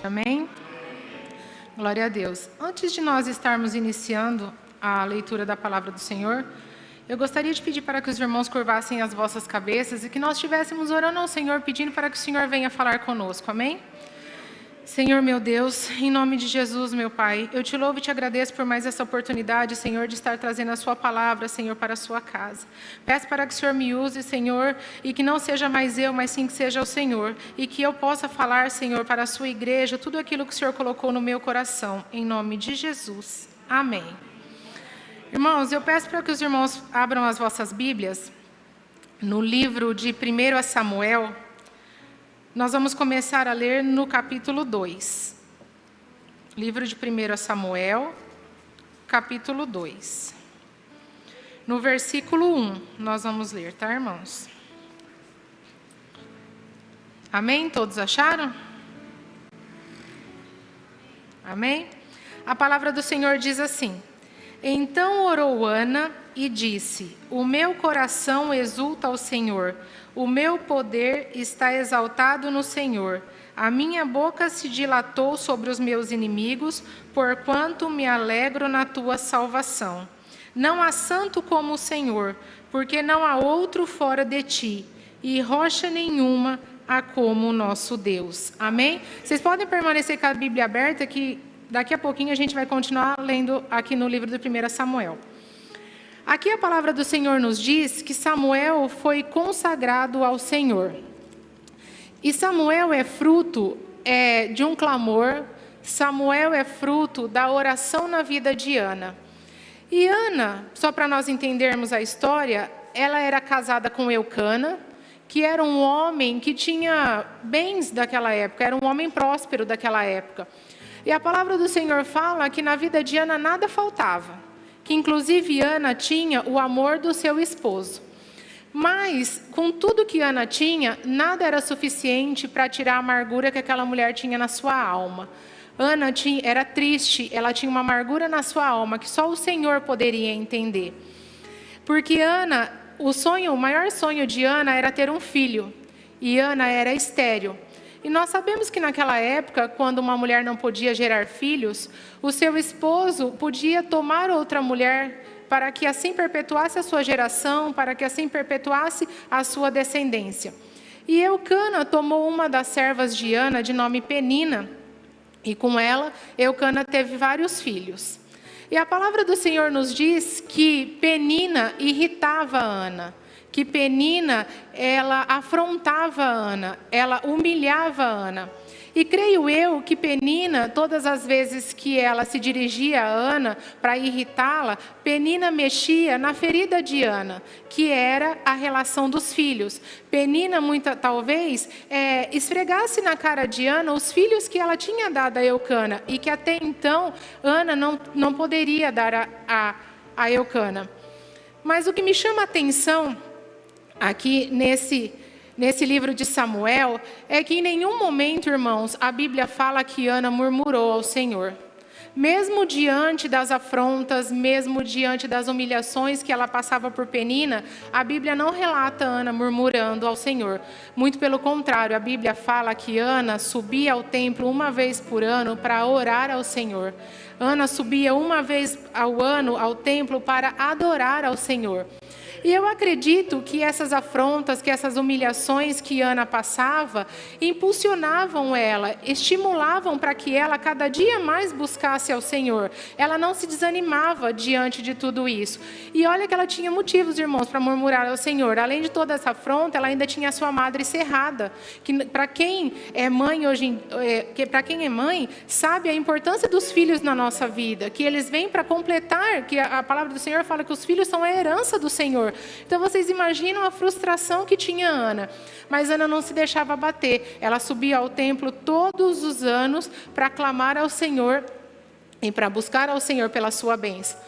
Amém? Glória a Deus. Antes de nós estarmos iniciando a leitura da palavra do Senhor, eu gostaria de pedir para que os irmãos curvassem as vossas cabeças e que nós estivéssemos orando ao Senhor, pedindo para que o Senhor venha falar conosco. Amém? Senhor meu Deus, em nome de Jesus, meu Pai, eu te louvo e te agradeço por mais essa oportunidade, Senhor, de estar trazendo a sua palavra, Senhor, para a sua casa. Peço para que o Senhor me use, Senhor, e que não seja mais eu, mas sim que seja o Senhor, e que eu possa falar, Senhor, para a sua igreja, tudo aquilo que o Senhor colocou no meu coração, em nome de Jesus. Amém. Irmãos, eu peço para que os irmãos abram as vossas Bíblias no livro de 1 Samuel. Nós vamos começar a ler no capítulo 2. Livro de 1 Samuel, capítulo 2. No versículo 1, nós vamos ler, tá, irmãos? Amém? Todos acharam? Amém? A palavra do Senhor diz assim: Então orou Ana e disse: O meu coração exulta ao Senhor, o meu poder está exaltado no Senhor. A minha boca se dilatou sobre os meus inimigos, porquanto me alegro na tua salvação. Não há santo como o Senhor, porque não há outro fora de ti, e rocha nenhuma há como o nosso Deus. Amém? Vocês podem permanecer com a Bíblia aberta, que daqui a pouquinho a gente vai continuar lendo aqui no livro do 1 Samuel. Aqui a palavra do Senhor nos diz que Samuel foi consagrado ao Senhor. E Samuel é fruto de um clamor, Samuel é fruto da oração na vida de Ana. E Ana, só para nós entendermos a história, ela era casada com Eucana, que era um homem que tinha bens daquela época, era um homem próspero daquela época. E a palavra do Senhor fala que na vida de Ana nada faltava, que inclusive Ana tinha o amor do seu esposo. Mas, com tudo que Ana tinha, nada era suficiente para tirar a amargura que aquela mulher tinha na sua alma. Ana era triste, ela tinha uma amargura na sua alma que só o Senhor poderia entender. Porque Ana, o maior sonho de Ana era ter um filho, e Ana era estéril. E nós sabemos que naquela época, quando uma mulher não podia gerar filhos, o seu esposo podia tomar outra mulher para que assim perpetuasse a sua geração, para que assim perpetuasse a sua descendência. E Eucana tomou uma das servas de Ana, de nome Penina, e com ela, Eucana teve vários filhos. E a palavra do Senhor nos diz que Penina irritava Ana, que Penina, ela afrontava Ana, ela humilhava Ana. E creio eu que Penina, todas as vezes que ela se dirigia a Ana para irritá-la, Penina mexia na ferida de Ana, que era a relação dos filhos. Penina, talvez, esfregasse na cara de Ana os filhos que ela tinha dado a Eucana, e que até então Ana não poderia dar a Eucana. Mas o que me chama a atenção aqui nesse livro de Samuel, é que em nenhum momento, irmãos, a Bíblia fala que Ana murmurou ao Senhor. Mesmo diante das afrontas, mesmo diante das humilhações que ela passava por Penina, a Bíblia não relata Ana murmurando ao Senhor. Muito pelo contrário, a Bíblia fala que Ana subia ao templo uma vez por ano para orar ao Senhor. Ana subia uma vez ao ano ao templo para adorar ao Senhor. E eu acredito que essas afrontas, que essas humilhações que Ana passava, impulsionavam ela, estimulavam para que ela cada dia mais buscasse ao Senhor. Ela não se desanimava diante de tudo isso. E olha que ela tinha motivos, irmãos, para murmurar ao Senhor. Além de toda essa afronta, ela ainda tinha a sua madre cerrada, que para quem é mãe sabe a importância dos filhos na nossa vida, que eles vêm para completar, que a palavra do Senhor fala que os filhos são a herança do Senhor. Então vocês imaginam a frustração que tinha Ana. Mas Ana não se deixava abater. Ela subia ao templo todos os anos para clamar ao Senhor e para buscar ao Senhor pela sua bênção.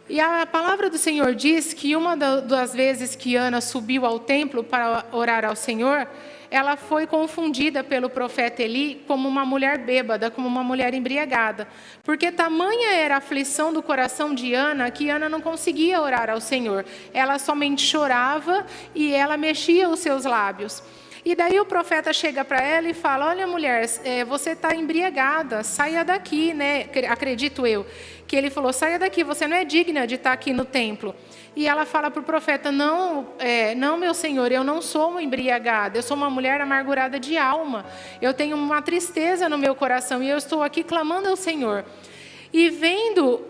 E a palavra do Senhor diz que uma das vezes que Ana subiu ao templo para orar ao Senhor, ela foi confundida pelo profeta Eli como uma mulher bêbada, como uma mulher embriagada. Porque tamanha era a aflição do coração de Ana, que Ana não conseguia orar ao Senhor. Ela somente chorava e ela mexia os seus lábios. E daí o profeta chega para ela e fala: olha, mulher, você está embriagada, saia daqui, né? Acredito eu, que ele falou: saia daqui, você não é digna de estar aqui no templo. E ela fala para o profeta: não, meu senhor, eu não sou uma embriagada, eu sou uma mulher amargurada de alma, eu tenho uma tristeza no meu coração e eu estou aqui clamando ao Senhor. E vendo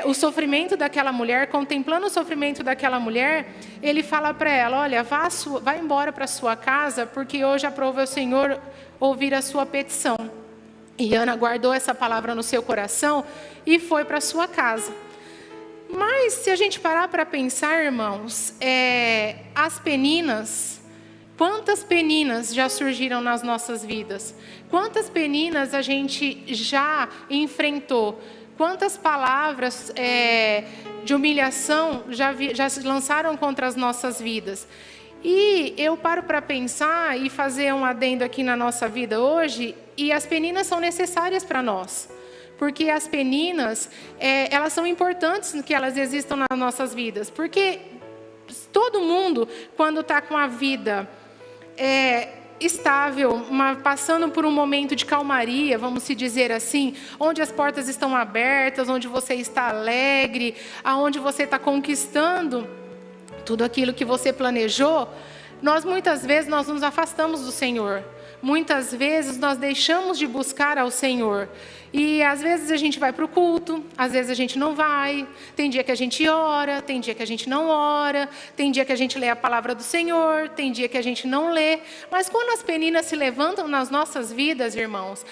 o sofrimento daquela mulher, contemplando o sofrimento daquela mulher, ele fala para ela: olha, vá embora para sua casa, porque hoje aprova o Senhor ouvir a sua petição. E Ana guardou essa palavra no seu coração e foi para sua casa. Mas se a gente parar para pensar, irmãos, as peninas, quantas peninas já surgiram nas nossas vidas? Quantas peninas a gente já enfrentou? Quantas palavras de humilhação já se lançaram contra as nossas vidas? E eu paro para pensar e fazer um adendo aqui na nossa vida hoje, e as peninas são necessárias para nós. Porque as peninas, elas são importantes que elas existam nas nossas vidas. Porque todo mundo, quando está com a vida estável, passando por um momento de calmaria, vamos se dizer assim, onde as portas estão abertas, onde você está alegre, aonde você está conquistando tudo aquilo que você planejou, muitas vezes nós nos afastamos do Senhor. Muitas vezes nós deixamos de buscar ao Senhor. E às vezes a gente vai para o culto, às vezes a gente não vai. Tem dia que a gente ora, tem dia que a gente não ora. Tem dia que a gente lê a palavra do Senhor, tem dia que a gente não lê. Mas quando as peninas se levantam nas nossas vidas, irmãos,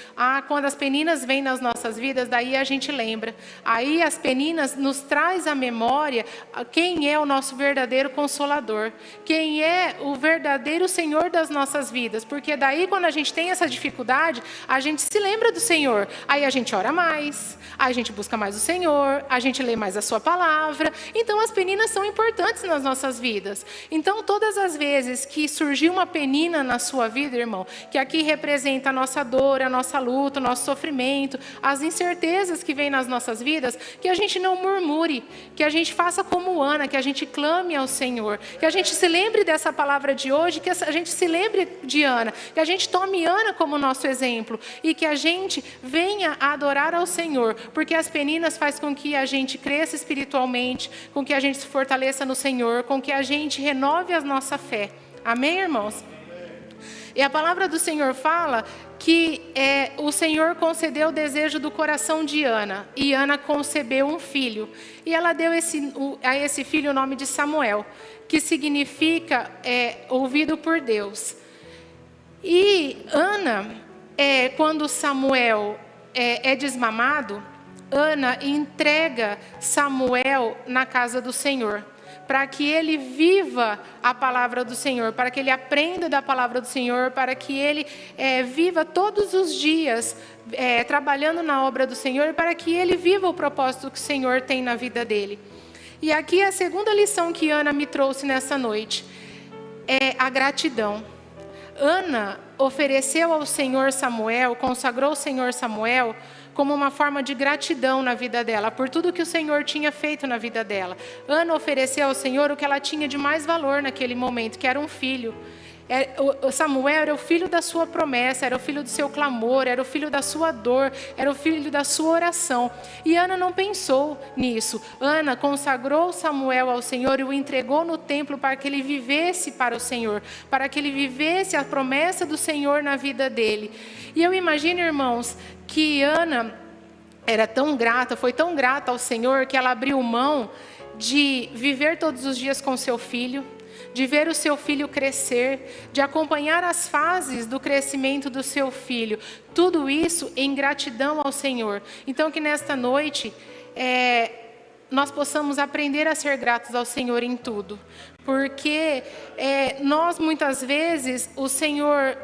quando as peninas vêm nas nossas vidas, daí a gente lembra. Aí as peninas nos traz à memória quem é o nosso verdadeiro Consolador. Quem é o verdadeiro Senhor das nossas vidas. Porque daí quando a gente tem essa dificuldade, a gente se lembra do Senhor. Aí a gente ora mais, a gente busca mais o Senhor, a gente lê mais a sua palavra. Então as peninas são importantes nas nossas vidas. Então todas as vezes que surgiu uma penina na sua vida, irmão, que aqui representa a nossa dor, a nossa luta, o nosso sofrimento, as incertezas que vêm nas nossas vidas, que a gente não murmure, que a gente faça como Ana, que a gente clame ao Senhor, que a gente se lembre dessa palavra de hoje, que a gente se lembre de Ana, que a gente tome Ana como nosso exemplo e que a gente venha a adorar ao Senhor, porque as peninas faz com que a gente cresça espiritualmente, com que a gente se fortaleça no Senhor, com que a gente renove a nossa fé. Amém, irmãos? E a palavra do Senhor fala que o Senhor concedeu o desejo do coração de Ana, e Ana concebeu um filho, e ela deu a esse filho o nome de Samuel, que significa ouvido por Deus. E Ana, quando Samuel é desmamado, Ana entrega Samuel na casa do Senhor, para que ele viva a palavra do Senhor, para que ele aprenda da palavra do Senhor, para que ele viva todos os dias trabalhando na obra do Senhor, para que ele viva o propósito que o Senhor tem na vida dele. E aqui a segunda lição que Ana me trouxe nessa noite é a gratidão. Ana ofereceu ao Senhor Samuel, consagrou o Senhor Samuel como uma forma de gratidão na vida dela, por tudo que o Senhor tinha feito na vida dela. Ana ofereceu ao Senhor o que ela tinha de mais valor naquele momento, que era um filho. O Samuel era o filho da sua promessa, era o filho do seu clamor, era o filho da sua dor, era o filho da sua oração. E Ana não pensou nisso. Ana consagrou Samuel ao Senhor e o entregou no templo para que ele vivesse para o Senhor, para que ele vivesse a promessa do Senhor na vida dele. E eu imagino, irmãos, que Ana era tão grata, foi tão grata ao Senhor, que ela abriu mão de viver todos os dias com seu filho, de ver o seu filho crescer, de acompanhar as fases do crescimento do seu filho. Tudo isso em gratidão ao Senhor. Então que nesta noite nós possamos aprender a ser gratos ao Senhor em tudo. Porque nós muitas vezes, o Senhor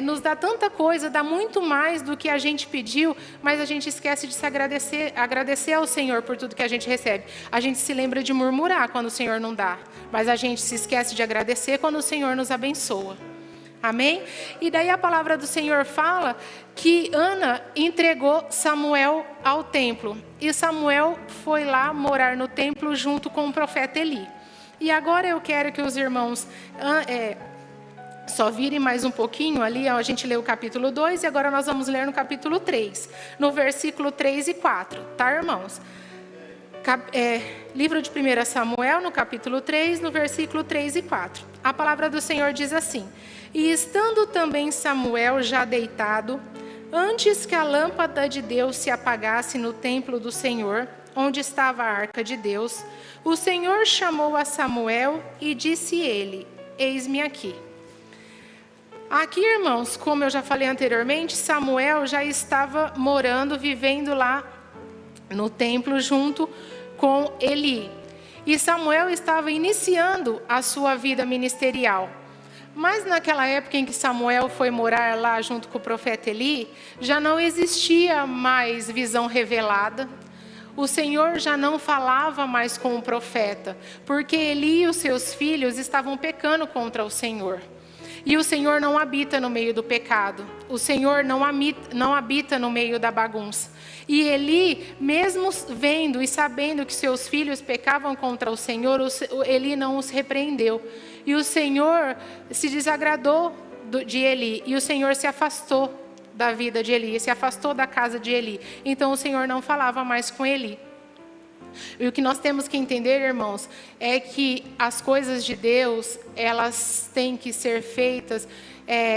nos dá tanta coisa, dá muito mais do que a gente pediu, mas a gente esquece de se agradecer ao Senhor por tudo que a gente recebe. A gente se lembra de murmurar quando o Senhor não dá, mas a gente se esquece de agradecer quando o Senhor nos abençoa. Amém? E daí a palavra do Senhor fala que Ana entregou Samuel ao templo. E Samuel foi lá morar no templo junto com o profeta Eli. E agora eu quero que os irmãos Só vire mais um pouquinho ali, a gente leu o capítulo 2 e agora nós vamos ler no capítulo 3, no versículo 3 e 4, tá, irmãos? Livro de 1 Samuel, no capítulo 3, no versículo 3 e 4. A palavra do Senhor diz assim: E estando também Samuel já deitado, antes que a lâmpada de Deus se apagasse no templo do Senhor, onde estava a arca de Deus, o Senhor chamou a Samuel e disse ele: Eis-me aqui. Aqui, irmãos, como eu já falei anteriormente, Samuel já estava morando, vivendo lá no templo junto com Eli. E Samuel estava iniciando a sua vida ministerial. Mas naquela época em que Samuel foi morar lá junto com o profeta Eli, já não existia mais visão revelada. O Senhor já não falava mais com o profeta, porque Eli e os seus filhos estavam pecando contra o Senhor. E o Senhor não habita no meio do pecado. O Senhor não habita no meio da bagunça. E Eli, mesmo vendo e sabendo que seus filhos pecavam contra o Senhor, Eli não os repreendeu. E o Senhor se desagradou de Eli. E o Senhor se afastou da vida de Eli, se afastou da casa de Eli. Então o Senhor não falava mais com Eli. E o que nós temos que entender, irmãos, é que as coisas de Deus, elas têm que ser feitas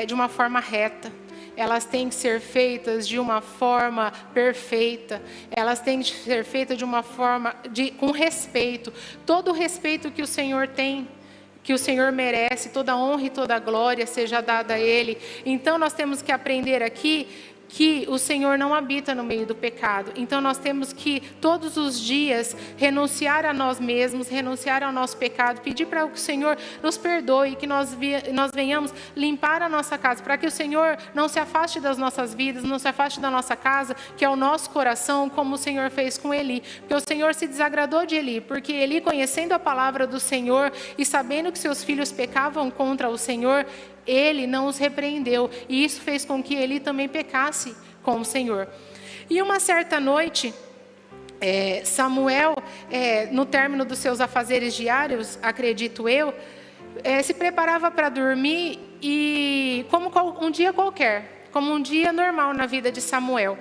de uma forma reta. Elas têm que ser feitas de uma forma perfeita. Elas têm que ser feitas de uma forma com respeito. Todo o respeito que o Senhor tem, que o Senhor merece, toda honra e toda glória seja dada a Ele. Então nós temos que aprender aqui que o Senhor não habita no meio do pecado. Então nós temos que todos os dias renunciar a nós mesmos, renunciar ao nosso pecado, pedir para que o Senhor nos perdoe, que nós venhamos limpar a nossa casa, para que o Senhor não se afaste das nossas vidas, não se afaste da nossa casa, que é o nosso coração, como o Senhor fez com Eli. Porque o Senhor se desagradou de Eli, porque Eli, conhecendo a palavra do Senhor e sabendo que seus filhos pecavam contra o Senhor, ele não os repreendeu, e isso fez com que Eli também pecasse com o Senhor. E uma certa noite, Samuel, no término dos seus afazeres diários, acredito eu, se preparava para dormir, e como um dia qualquer, como um dia normal na vida de Samuel.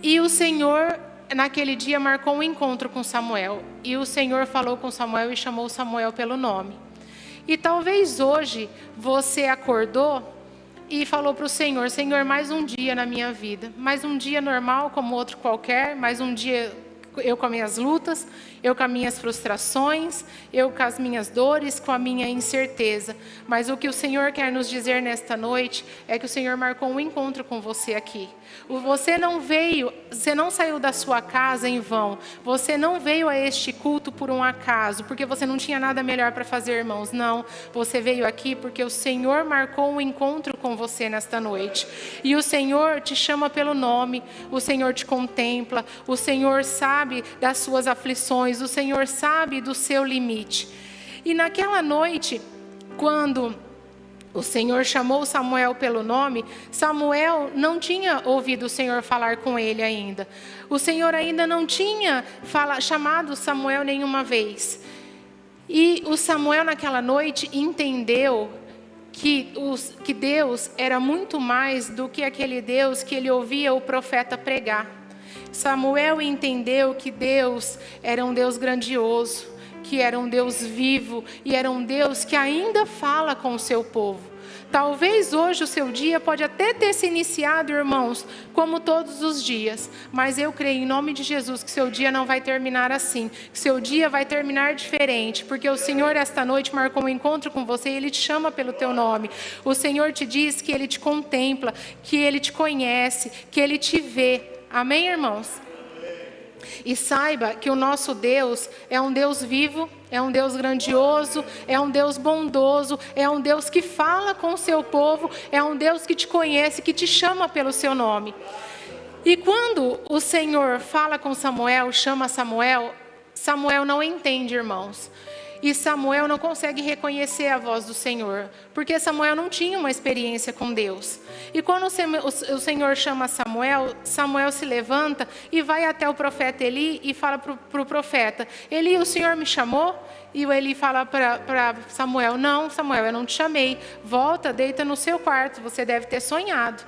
E o Senhor, naquele dia, marcou um encontro com Samuel, e o Senhor falou com Samuel e chamou Samuel pelo nome. E talvez hoje você acordou e falou para o Senhor: Senhor, mais um dia na minha vida, mais um dia normal como outro qualquer, mais um dia eu com as minhas lutas, eu com as minhas frustrações, eu com as minhas dores, com a minha incerteza. Mas o que o Senhor quer nos dizer nesta noite é que o Senhor marcou um encontro com você aqui. Você não saiu da sua casa em vão. Você não veio a este culto por um acaso, porque você não tinha nada melhor para fazer, irmãos. Não, você veio aqui porque o Senhor marcou um encontro com você nesta noite. E o Senhor te chama pelo nome, o Senhor te contempla, o Senhor sabe das suas aflições, o Senhor sabe do seu limite. E naquela noite, quando o Senhor chamou Samuel pelo nome, Samuel não tinha ouvido o Senhor falar com ele ainda. O Senhor ainda não tinha chamado Samuel nenhuma vez. E o Samuel naquela noite entendeu que Deus era muito mais do que aquele Deus que ele ouvia o profeta pregar. Samuel entendeu que Deus era um Deus grandioso, que era um Deus vivo e era um Deus que ainda fala com o seu povo. Talvez hoje o seu dia pode até ter se iniciado, irmãos, como todos os dias, mas eu creio em nome de Jesus que seu dia não vai terminar assim, que seu dia vai terminar diferente, porque o Senhor esta noite marcou um encontro com você e Ele te chama pelo teu nome. O Senhor te diz que Ele te contempla, que Ele te conhece, que Ele te vê. Amém, irmãos? E saiba que o nosso Deus é um Deus vivo, é um Deus grandioso, é um Deus bondoso, é um Deus que fala com o seu povo, é um Deus que te conhece, que te chama pelo seu nome. E quando o Senhor fala com Samuel, chama Samuel, Samuel não entende, irmãos. E Samuel não consegue reconhecer a voz do Senhor, porque Samuel não tinha uma experiência com Deus. E quando o Senhor chama Samuel, Samuel se levanta e vai até o profeta Eli e fala para o profeta: Eli, o Senhor me chamou? E o Eli fala para Samuel: não, Samuel, eu não te chamei. Volta, deita no seu quarto, você deve ter sonhado.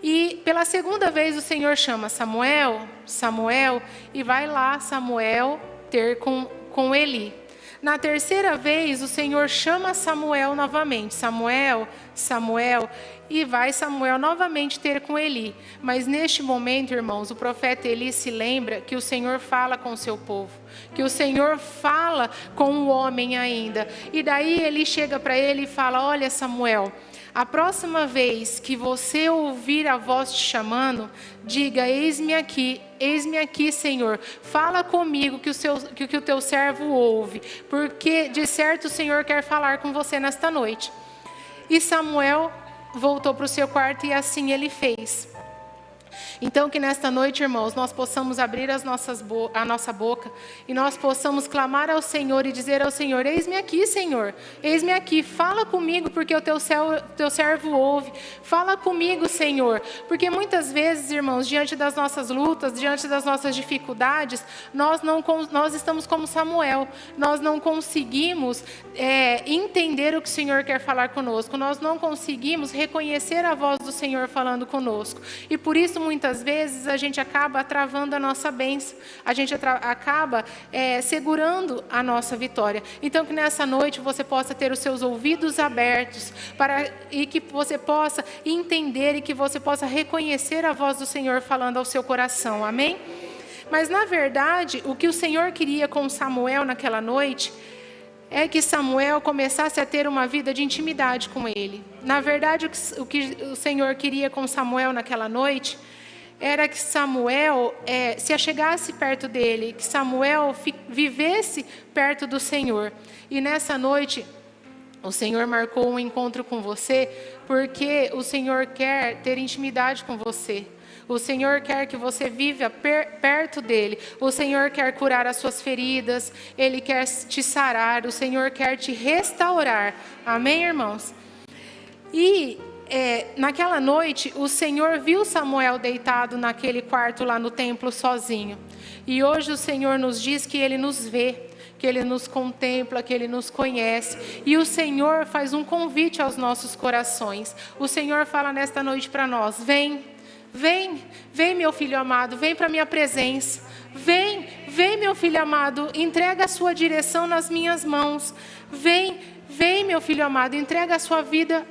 E pela segunda vez o Senhor chama Samuel, Samuel, e vai lá Samuel ter com Eli. Na terceira vez, o Senhor chama Samuel novamente. Samuel, Samuel, e vai Samuel novamente ter com Eli. Mas neste momento, irmãos, o profeta Eli se lembra que o Senhor fala com o seu povo, que o Senhor fala com o homem ainda. E daí Eli chega para ele e fala: olha, Samuel, a próxima vez que você ouvir a voz te chamando, diga: eis-me aqui, Senhor. Fala comigo que o teu servo ouve, porque de certo o Senhor quer falar com você nesta noite. E Samuel voltou para o seu quarto e assim ele fez. Então que nesta noite, irmãos, nós possamos abrir a nossa boca e nós possamos clamar ao Senhor e dizer ao Senhor: eis-me aqui, Senhor, eis-me aqui, fala comigo porque o teu servo ouve, fala comigo, Senhor, porque muitas vezes, irmãos, diante das nossas lutas, diante das nossas dificuldades, nós estamos como Samuel, nós não conseguimos entender o que o Senhor quer falar conosco, nós não conseguimos reconhecer a voz do Senhor falando conosco, e por isso muitas vezes a gente acaba travando a nossa bênção, a gente acaba segurando a nossa vitória. Então que nessa noite você possa ter os seus ouvidos abertos e que você possa entender e que você possa reconhecer a voz do Senhor falando ao seu coração, amém? Mas na verdade, o que o Senhor queria com Samuel naquela noite é que Samuel começasse a ter uma vida de intimidade com ele. Na verdade, o que o Senhor queria com Samuel naquela noite era que Samuel se achegasse perto dele, que Samuel vivesse perto do Senhor. E nessa noite, o Senhor marcou um encontro com você, porque o Senhor quer ter intimidade com você. O Senhor quer que você viva perto dEle. O Senhor quer curar as suas feridas. Ele quer te sarar. O Senhor quer te restaurar. Amém, irmãos? E naquela noite, o Senhor viu Samuel deitado naquele quarto lá no templo sozinho. E hoje o Senhor nos diz que Ele nos vê, que Ele nos contempla, que Ele nos conhece. E o Senhor faz um convite aos nossos corações. O Senhor fala nesta noite para nós: vem meu filho amado, vem para a minha presença. Vem meu filho amado, entrega a sua direção nas minhas mãos. Vem meu filho amado, entrega a sua vida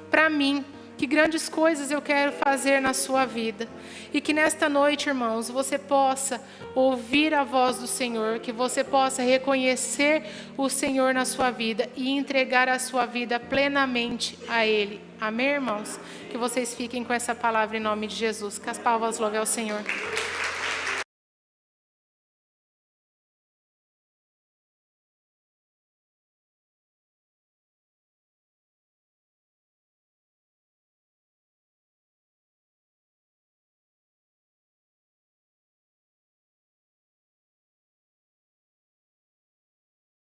para mim. Que grandes coisas eu quero fazer na sua vida. E que nesta noite, irmãos, você possa ouvir a voz do Senhor, que você possa reconhecer o Senhor na sua vida e entregar a sua vida plenamente a Ele. Amém, irmãos? Que vocês fiquem com essa palavra em nome de Jesus. Que as palmas louvem ao Senhor.